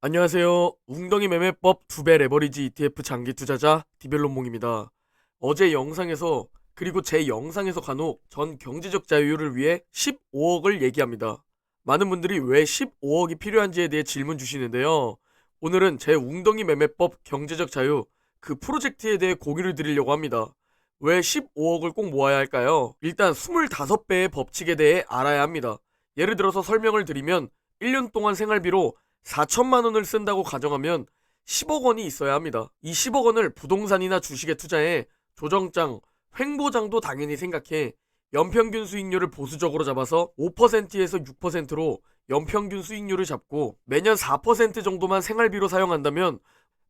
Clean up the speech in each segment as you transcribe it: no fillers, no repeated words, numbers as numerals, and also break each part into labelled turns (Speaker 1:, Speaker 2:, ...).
Speaker 1: 안녕하세요. 웅덩이 매매법 2배 레버리지 ETF 장기 투자자 디벨론몽입니다. 어제 영상에서 그리고 제 영상에서 간혹 전 경제적 자유를 위해 15억을 얘기합니다. 많은 분들이 왜 15억이 필요한지에 대해 질문 주시는데요. 오늘은 제 웅덩이 매매법 경제적 자유 그 프로젝트에 대해 공유를 드리려고 합니다. 왜 15억을 꼭 모아야 할까요? 일단 25배의 법칙에 대해 알아야 합니다. 예를 들어서 설명을 드리면 1년 동안 생활비로 4천만 원을 쓴다고 가정하면 10억 원이 있어야 합니다. 이 10억 원을 부동산이나 주식에 투자해 조정장, 횡보장도 당연히 생각해 연평균 수익률을 보수적으로 잡아서 5%에서 6%로 연평균 수익률을 잡고 매년 4% 정도만 생활비로 사용한다면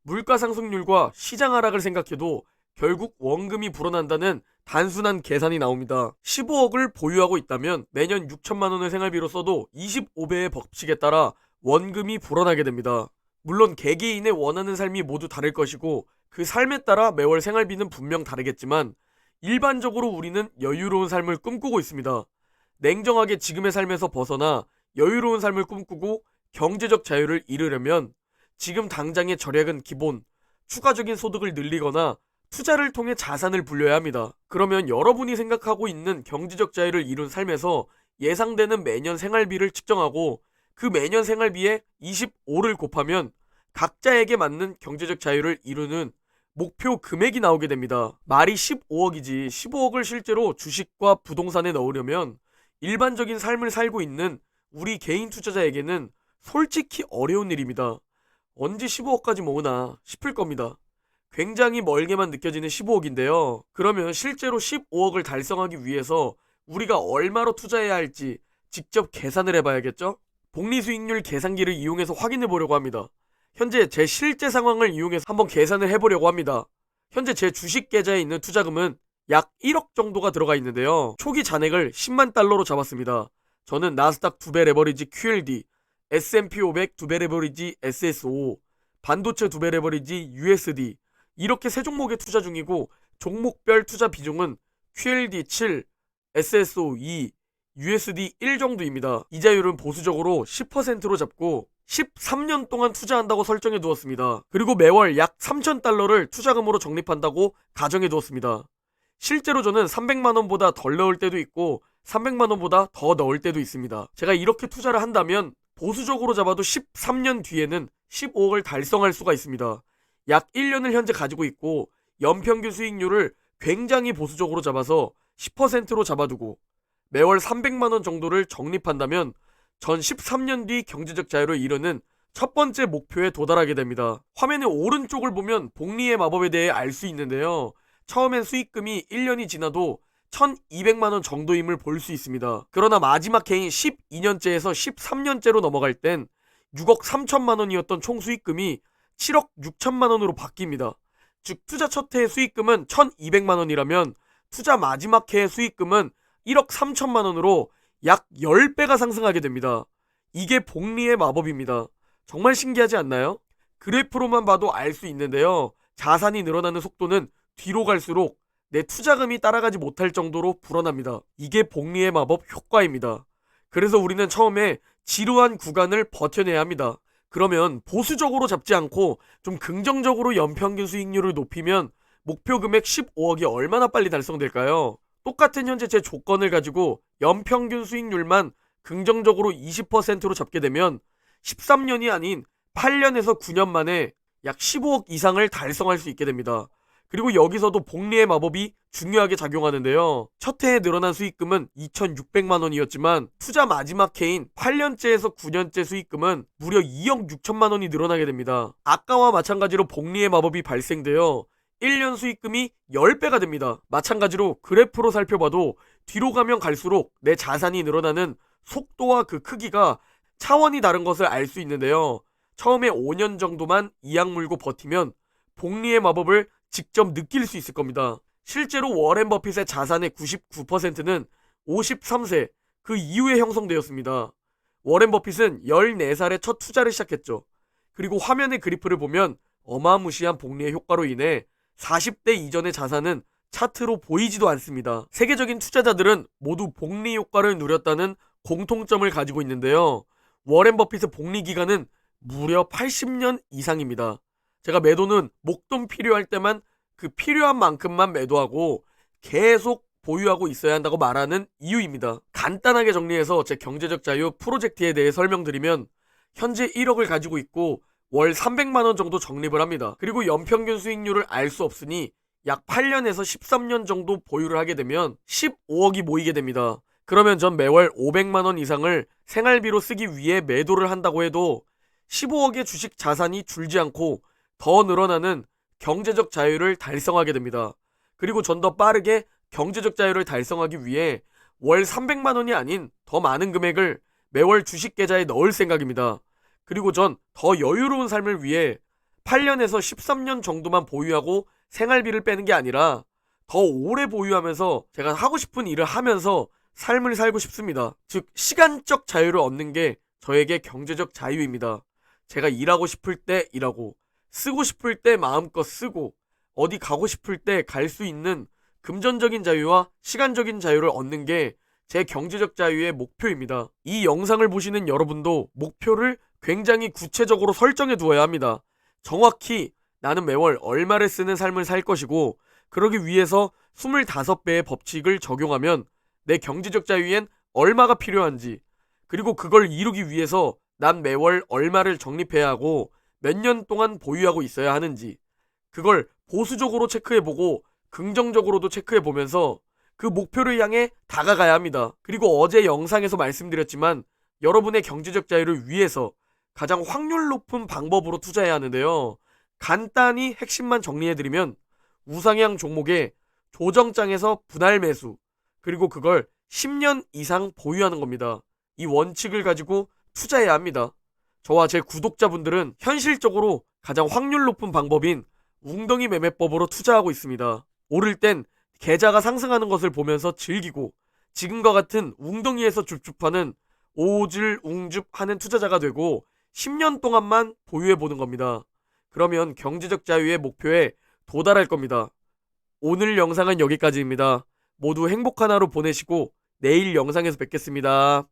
Speaker 1: 물가 상승률과 시장 하락을 생각해도 결국 원금이 불어난다는 단순한 계산이 나옵니다. 15억을 보유하고 있다면 매년 6천만 원을 생활비로 써도 25배의 법칙에 따라 원금이 불어나게 됩니다. 물론 개개인의 원하는 삶이 모두 다를 것이고 그 삶에 따라 매월 생활비는 분명 다르겠지만 일반적으로 우리는 여유로운 삶을 꿈꾸고 있습니다. 냉정하게 지금의 삶에서 벗어나 여유로운 삶을 꿈꾸고 경제적 자유를 이루려면 지금 당장의 절약은 기본, 추가적인 소득을 늘리거나 투자를 통해 자산을 불려야 합니다. 그러면 여러분이 생각하고 있는 경제적 자유를 이룬 삶에서 예상되는 매년 생활비를 측정하고 그 매년 생활비에 25를 곱하면 각자에게 맞는 경제적 자유를 이루는 목표 금액이 나오게 됩니다. 말이 15억이지 15억을 실제로 주식과 부동산에 넣으려면 일반적인 삶을 살고 있는 우리 개인 투자자에게는 솔직히 어려운 일입니다. 언제 15억까지 모으나 싶을 겁니다. 굉장히 멀게만 느껴지는 15억인데요. 그러면 실제로 15억을 달성하기 위해서 우리가 얼마로 투자해야 할지 직접 계산을 해봐야겠죠? 복리수익률 계산기를 이용해서 확인해 보려고 합니다. 현재 제 실제 상황을 이용해서 한번 계산을 해보려고 합니다. 현재 제 주식 계좌에 있는 투자금은 약 1억 정도가 들어가 있는데요. 초기 잔액을 10만 달러로 잡았습니다. 저는 나스닥 2배 레버리지 QLD, S&P 500 2배 레버리지 SSO, 반도체 2배 레버리지 USD 이렇게 세 종목에 투자 중이고 종목별 투자 비중은 QLD 7, SSO 2, USD 1 정도입니다. 이자율은 보수적으로 10%로 잡고 13년 동안 투자한다고 설정해 두었습니다. 그리고 매월 약 3,000달러를 투자금으로 적립한다고 가정해 두었습니다. 실제로 저는 300만원보다 덜 넣을 때도 있고 300만원보다 더 넣을 때도 있습니다. 제가 이렇게 투자를 한다면 보수적으로 잡아도 13년 뒤에는 15억을 달성할 수가 있습니다. 약 1년을 현재 가지고 있고 연평균 수익률을 굉장히 보수적으로 잡아서 10%로 잡아두고 매월 300만원 정도를 적립한다면 전 13년 뒤 경제적 자유를 이루는 첫 번째 목표에 도달하게 됩니다. 화면의 오른쪽을 보면 복리의 마법에 대해 알 수 있는데요. 처음엔 수익금이 1년이 지나도 1200만원 정도임을 볼 수 있습니다. 그러나 마지막 해인 12년째에서 13년째로 넘어갈 땐 6억 3천만원이었던 총 수익금이 7억 6천만원으로 바뀝니다. 즉 투자 첫 해의 수익금은 1200만원이라면 투자 마지막 해의 수익금은 1억 3천만 원으로 약 10배가 상승하게 됩니다. 이게 복리의 마법입니다. 정말 신기하지 않나요? 그래프로만 봐도 알 수 있는데요. 자산이 늘어나는 속도는 뒤로 갈수록 내 투자금이 따라가지 못할 정도로 불어납니다. 이게 복리의 마법 효과입니다. 그래서 우리는 처음에 지루한 구간을 버텨내야 합니다. 그러면 보수적으로 잡지 않고 좀 긍정적으로 연평균 수익률을 높이면 목표 금액 15억이 얼마나 빨리 달성될까요? 똑같은 현재 제 조건을 가지고 연평균 수익률만 긍정적으로 20%로 잡게 되면 13년이 아닌 8년에서 9년 만에 약 15억 이상을 달성할 수 있게 됩니다. 그리고 여기서도 복리의 마법이 중요하게 작용하는데요. 첫 해에 늘어난 수익금은 2,600만 원이었지만 투자 마지막 해인 8년째에서 9년째 수익금은 무려 2억 6천만 원이 늘어나게 됩니다. 아까와 마찬가지로 복리의 마법이 발생되어 1년 수익금이 10배가 됩니다. 마찬가지로 그래프로 살펴봐도 뒤로 가면 갈수록 내 자산이 늘어나는 속도와 그 크기가 차원이 다른 것을 알 수 있는데요. 처음에 5년 정도만 이악 물고 버티면 복리의 마법을 직접 느낄 수 있을 겁니다. 실제로 워렌 버핏의 자산의 99%는 53세 그 이후에 형성되었습니다. 워렌 버핏은 14살에 첫 투자를 시작했죠. 그리고 화면의 그래프를 보면 어마무시한 복리의 효과로 인해 40대 이전의 자산은 차트로 보이지도 않습니다. 세계적인 투자자들은 모두 복리 효과를 누렸다는 공통점을 가지고 있는데요. 워렌 버핏의 복리 기간은 무려 80년 이상입니다. 제가 매도는 목돈 필요할 때만 그 필요한 만큼만 매도하고 계속 보유하고 있어야 한다고 말하는 이유입니다. 간단하게 정리해서 제 경제적 자유 프로젝트에 대해 설명드리면 현재 1억을 가지고 있고 월 300만 원 정도 적립을 합니다. 그리고 연평균 수익률을 알 수 없으니 약 8년에서 13년 정도 보유를 하게 되면 15억이 모이게 됩니다. 그러면 전 매월 500만 원 이상을 생활비로 쓰기 위해 매도를 한다고 해도 15억의 주식 자산이 줄지 않고 더 늘어나는 경제적 자유를 달성하게 됩니다. 그리고 전 더 빠르게 경제적 자유를 달성하기 위해 월 300만 원이 아닌 더 많은 금액을 매월 주식 계좌에 넣을 생각입니다. 그리고 전 더 여유로운 삶을 위해 8년에서 13년 정도만 보유하고 생활비를 빼는 게 아니라 더 오래 보유하면서 제가 하고 싶은 일을 하면서 삶을 살고 싶습니다. 즉 시간적 자유를 얻는 게 저에게 경제적 자유입니다. 제가 일하고 싶을 때 일하고 쓰고 싶을 때 마음껏 쓰고 어디 가고 싶을 때 갈 수 있는 금전적인 자유와 시간적인 자유를 얻는 게 제 경제적 자유의 목표입니다. 이 영상을 보시는 여러분도 목표를 굉장히 구체적으로 설정해 두어야 합니다. 정확히 나는 매월 얼마를 쓰는 삶을 살 것이고 그러기 위해서 25배의 법칙을 적용하면 내 경제적 자유엔 얼마가 필요한지 그리고 그걸 이루기 위해서 난 매월 얼마를 적립해야 하고 몇 년 동안 보유하고 있어야 하는지 그걸 보수적으로 체크해보고 긍정적으로도 체크해보면서 그 목표를 향해 다가가야 합니다. 그리고 어제 영상에서 말씀드렸지만 여러분의 경제적 자유를 위해서 가장 확률 높은 방법으로 투자해야 하는데요. 간단히 핵심만 정리해드리면 우상향 종목에 조정장에서 분할 매수 그리고 그걸 10년 이상 보유하는 겁니다. 이 원칙을 가지고 투자해야 합니다. 저와 제 구독자분들은 현실적으로 가장 확률 높은 방법인 웅덩이 매매법으로 투자하고 있습니다. 오를 땐 계좌가 상승하는 것을 보면서 즐기고 지금과 같은 웅덩이에서 줍줍하는 오줄웅줍하는 투자자가 되고 10년 동안만 보유해보는 겁니다. 그러면 경제적 자유의 목표에 도달할 겁니다. 오늘 영상은 여기까지입니다. 모두 행복한 하루 보내시고 내일 영상에서 뵙겠습니다.